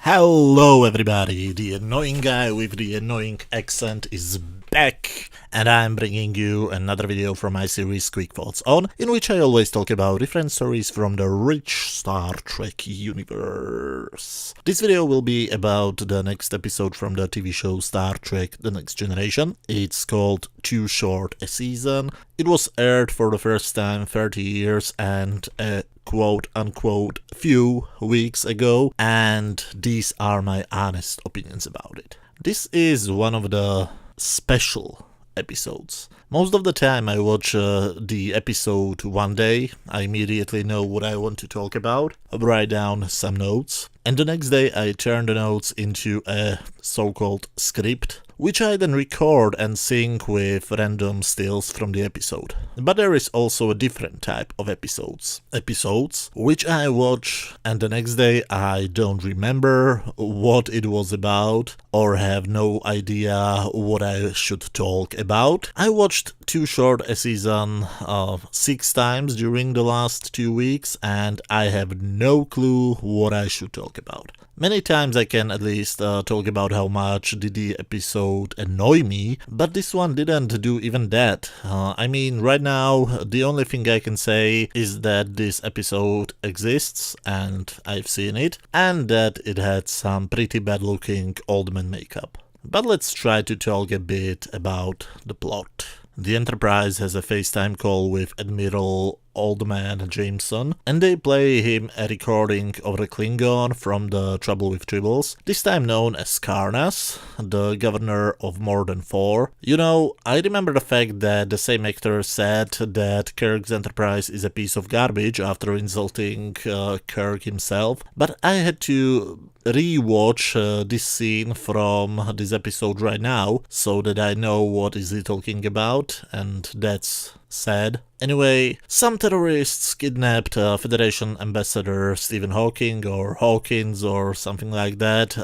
Hello everybody, the annoying guy with the annoying accent is back, and I'm bringing you another video from my series Quick Thoughts On, in which I always talk about different stories from the rich Star Trek universe. This video will be about the next episode from the TV show Star Trek The Next Generation. It's called Too Short a Season. It was aired for the first time 30 years and quote-unquote few weeks ago, and these are my honest opinions about it. This is one of the special episodes. Most of the time I watch the episode one day, I immediately know what I want to talk about, I write down some notes, and the next day I turn the notes into a so-called script, which I then record and sync with random stills from the episode. But there is also a different type of episodes. Episodes which I watch and the next day I don't remember what it was about or have no idea what I should talk about. I watched Too Short a Season 6 times during the last 2 weeks and I have no clue what I should talk about. Many times I can at least talk about how much did the episode annoy me, but this one didn't do even that. I mean, right now, the only thing I can say is that this episode exists, and I've seen it, and that it had some pretty bad looking old man makeup. But let's try to talk a bit about the plot. The Enterprise has a FaceTime call with Admiral Old Man Jameson, and they play him a recording of the Klingon from the Trouble with Tribbles, this time known as Karnas, the governor of Morden 4. You know, I remember the fact that the same actor said that Kirk's Enterprise is a piece of garbage after insulting Kirk himself, but I had to rewatch this scene from this episode right now so that I know what is he talking about, and that's sad. Anyway, some terrorists kidnapped Federation Ambassador Stephen Hawking or Hawkins or something like that.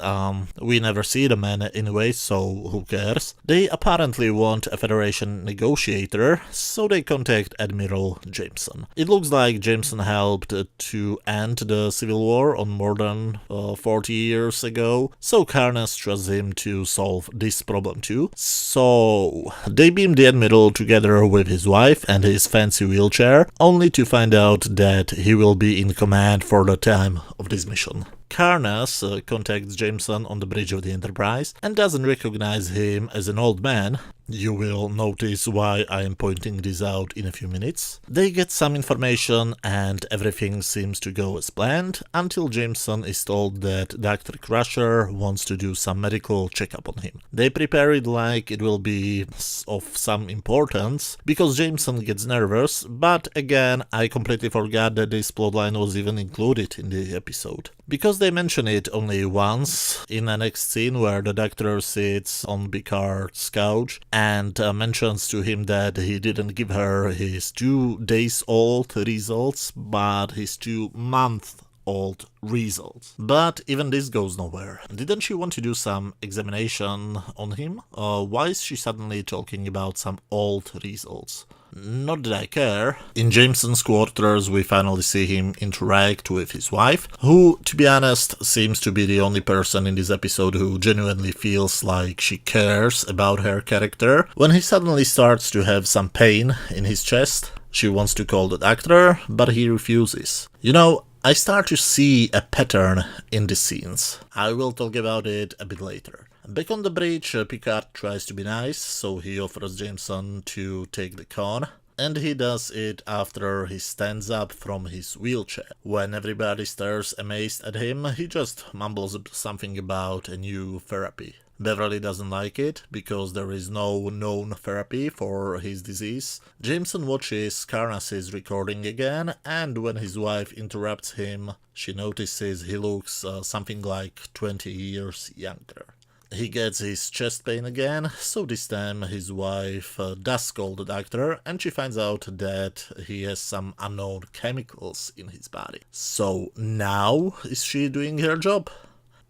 We never see the man anyway, so who cares? They apparently want a Federation negotiator, so they contact Admiral Jameson. It looks like Jameson helped to end the Civil War on more than 40 years ago, so Karnas trusts him to solve this problem too. So they beam the Admiral together with his wife and his fancy wheelchair, only to find out that he will be in command for the time of this mission. Karnas contacts Jameson on the bridge of the Enterprise and doesn't recognize him as an old man. You will notice why I am pointing this out in a few minutes. They get some information and everything seems to go as planned until Jameson is told that Dr. Crusher wants to do some medical checkup on him. They prepare it like it will be of some importance because Jameson gets nervous, but again I completely forgot that this plotline was even included in the episode. Because they mention it only once in the next scene where the doctor sits on Picard's couch and mentions to him that he didn't give her his 2 days old results, but his 2-month-old results. But even this goes nowhere. Didn't she want to do some examination on him? Why is she suddenly talking about some old results? Not that I care. In Jameson's quarters we finally see him interact with his wife, who, to be honest, seems to be the only person in this episode who genuinely feels like she cares about her character. When he suddenly starts to have some pain in his chest, she wants to call the doctor, but he refuses. You know, I start to see a pattern in the scenes. I will talk about it a bit later. Back on the bridge, Picard tries to be nice, so he offers Jameson to take the con, and he does it after he stands up from his wheelchair. When everybody stares amazed at him, he just mumbles something about a new therapy. Beverly doesn't like it, because there is no known therapy for his disease. Jameson watches Karnas' recording again, and when his wife interrupts him, she notices he looks something like 20 years younger. He gets his chest pain again, so this time his wife does call the doctor, and she finds out that he has some unknown chemicals in his body. So now is she doing her job?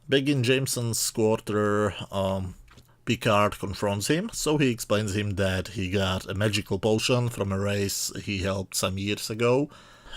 Back in Jameson's quarter, Picard confronts him, so he explains him that he got a magical potion from a race he helped some years ago,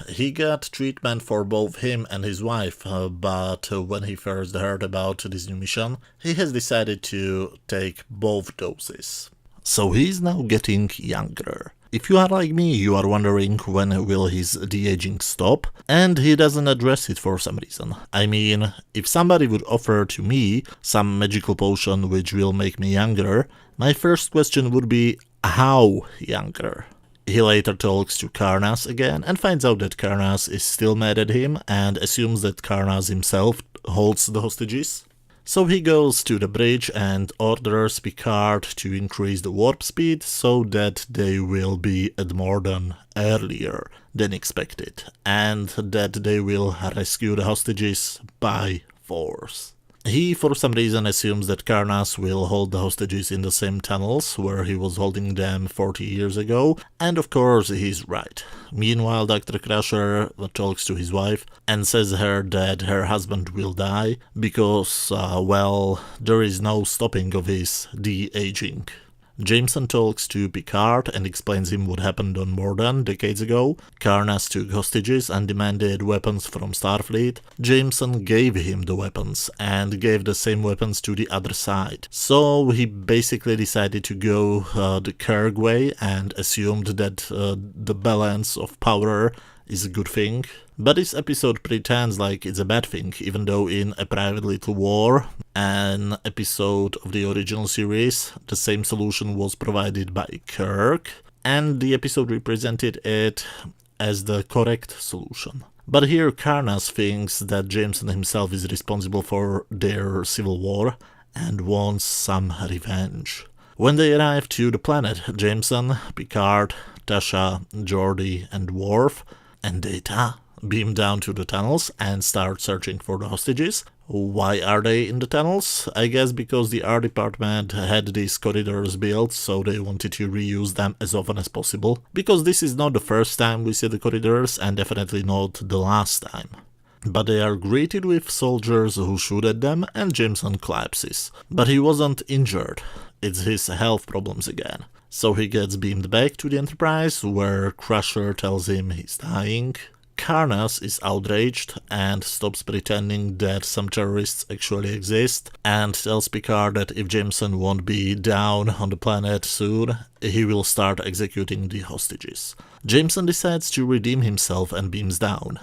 He got treatment for both him and his wife, but when he first heard about this new mission, he has decided to take both doses. So he's now getting younger. If you are like me, you are wondering when will his de-aging stop, and he doesn't address it for some reason. I mean, if somebody would offer to me some magical potion which will make me younger, my first question would be, how younger? He later talks to Karnas again and finds out that Karnas is still mad at him and assumes that Karnas himself holds the hostages. So he goes to the bridge and orders Picard to increase the warp speed so that they will be at Mordon earlier than expected, and that they will rescue the hostages by force. He, for some reason, assumes that Karnas will hold the hostages in the same tunnels where he was holding them 40 years ago, and of course he's right. Meanwhile, Dr. Crusher talks to his wife and says her that her husband will die because, there is no stopping of his de-aging. Jameson talks to Picard and explains him what happened on Mordon decades ago. Karnas took hostages and demanded weapons from Starfleet. Jameson gave him the weapons and gave the same weapons to the other side. So he basically decided to go the Kirk way and assumed that the balance of power is a good thing. But this episode pretends like it's a bad thing, even though in A Private Little War, an episode of the original series, the same solution was provided by Kirk, and the episode represented it as the correct solution. But here Karnas thinks that Jameson himself is responsible for their civil war and wants some revenge. When they arrive to the planet, Jameson, Picard, Tasha, Geordi, and Worf, and Data beam down to the tunnels and start searching for the hostages. Why are they in the tunnels? I guess because the art department had these corridors built, so they wanted to reuse them as often as possible. Because this is not the first time we see the corridors, and definitely not the last time. But they are greeted with soldiers who shoot at them, and Jameson collapses. But he wasn't injured. It's his health problems again. So he gets beamed back to the Enterprise, where Crusher tells him he's dying. Karnas is outraged and stops pretending that some terrorists actually exist, and tells Picard that if Jameson won't be down on the planet soon, he will start executing the hostages. Jameson decides to redeem himself and beams down.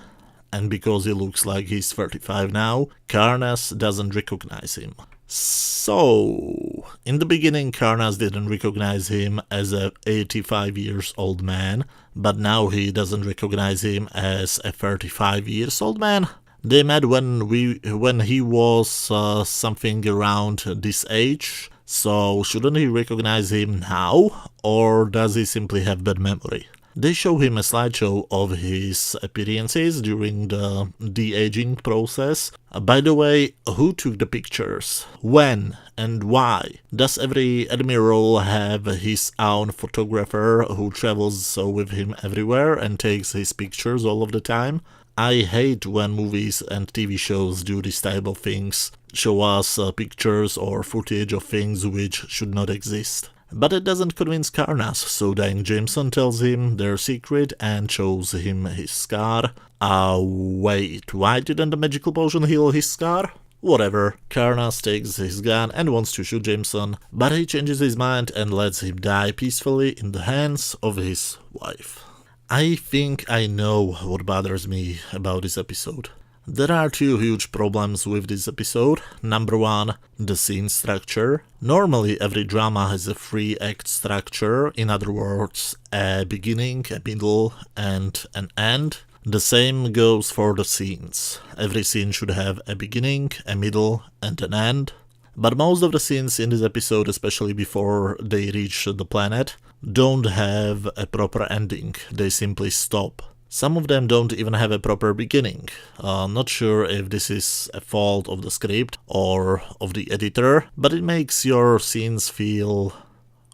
And because he looks like he's 35 now, Karnas doesn't recognize him. So, in the beginning Karnas didn't recognize him as a 85 years old man, but now he doesn't recognize him as a 35 years old man. They met when he was something around this age, so shouldn't he recognize him now, or does he simply have bad memory? They show him a slideshow of his appearances during the de-aging process. By the way, who took the pictures? When? And why? Does every admiral have his own photographer who travels with him everywhere and takes his pictures all of the time? I hate when movies and TV shows do this type of things, show us pictures or footage of things which should not exist. But it doesn't convince Karnas, so then Jameson tells him their secret and shows him his scar. Wait, why didn't the magical potion heal his scar? Whatever, Karnas takes his gun and wants to shoot Jameson, but he changes his mind and lets him die peacefully in the hands of his wife. I think I know what bothers me about this episode. There are two huge problems with this episode. Number one, the scene structure. Normally every drama has a 3-act structure, in other words, a beginning, a middle, and an end. The same goes for the scenes. Every scene should have a beginning, a middle, and an end. But most of the scenes in this episode, especially before they reach the planet, don't have a proper ending. They simply stop. Some of them don't even have a proper beginning. Not sure if this is a fault of the script or of the editor, but it makes your scenes feel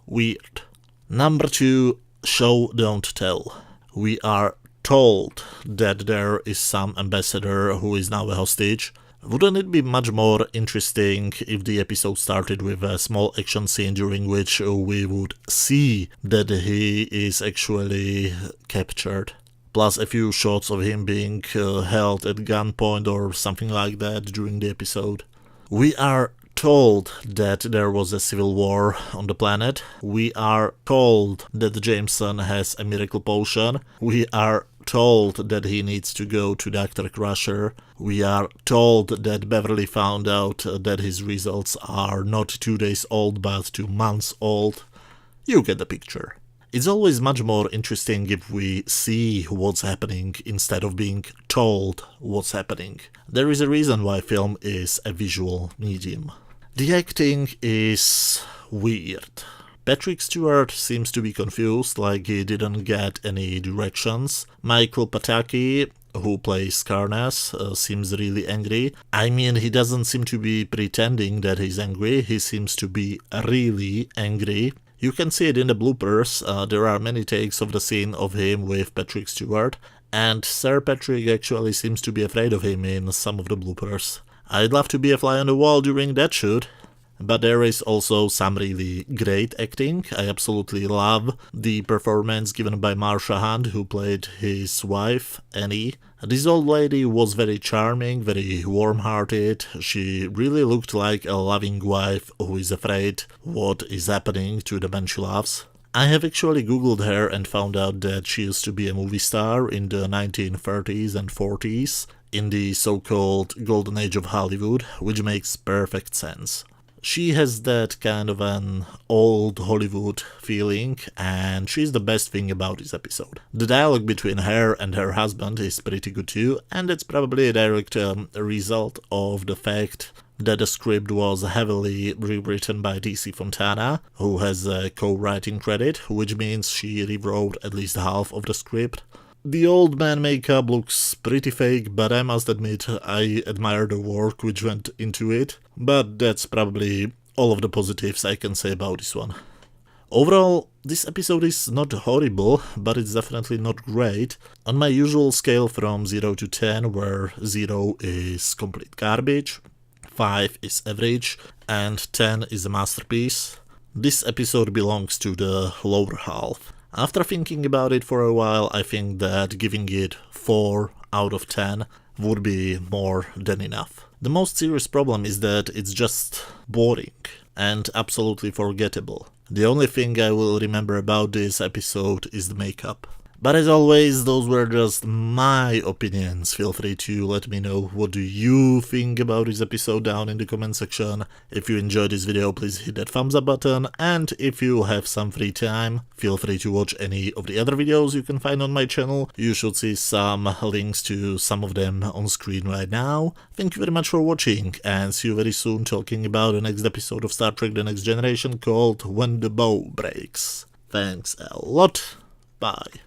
weird. Number two, show don't tell. We are told that there is some ambassador who is now a hostage. Wouldn't it be much more interesting if the episode started with a small action scene during which we would see that he is actually captured? plus a few shots of him being held at gunpoint or something like that during the episode. We are told that there was a civil war on the planet. We are told that Jameson has a miracle potion. We are told that he needs to go to Dr. Crusher. We are told that Beverly found out that his results are not 2 days old but 2 months old. You get the picture. It's always much more interesting if we see what's happening instead of being told what's happening. There is a reason why film is a visual medium. The acting is weird. Patrick Stewart seems to be confused, like he didn't get any directions. Michael Pataki, who plays Karnas, seems really angry. I mean, he doesn't seem to be pretending that he's angry, he seems to be really angry. You can see it in the bloopers. There are many takes of the scene of him with Patrick Stewart, and Sir Patrick actually seems to be afraid of him in some of the bloopers. I'd love to be a fly on the wall during that shoot. But there is also some really great acting. I absolutely love the performance given by Marsha Hunt, who played his wife, Annie. This old lady was very charming, very warm-hearted. She really looked like a loving wife who is afraid what is happening to the man she loves. I have actually googled her and found out that she used to be a movie star in the 1930s and 40s, in the so-called Golden Age of Hollywood, which makes perfect sense. She has that kind of an old Hollywood feeling, and she's the best thing about this episode. The dialogue between her and her husband is pretty good too, and it's probably a direct result of the fact that the script was heavily rewritten by DC Fontana, who has a co-writing credit, which means she rewrote at least half of the script. The old man makeup looks pretty fake, but I must admit I admire the work which went into it, but that's probably all of the positives I can say about this one. Overall, this episode is not horrible, but it's definitely not great. On my usual scale from 0 to 10, where 0 is complete garbage, 5 is average, and 10 is a masterpiece, this episode belongs to the lower half. After thinking about it for a while, I think that giving it 4 out of 10 would be more than enough. The most serious problem is that it's just boring and absolutely forgettable. The only thing I will remember about this episode is the makeup. But as always, those were just my opinions. Feel free to let me know what do you think about this episode down in the comment section. If you enjoyed this video, please hit that thumbs up button, and if you have some free time, feel free to watch any of the other videos you can find on my channel. You should see some links to some of them on screen right now. Thank you very much for watching, and see you very soon talking about the next episode of Star Trek The Next Generation called When the Bow Breaks. Thanks a lot. Bye.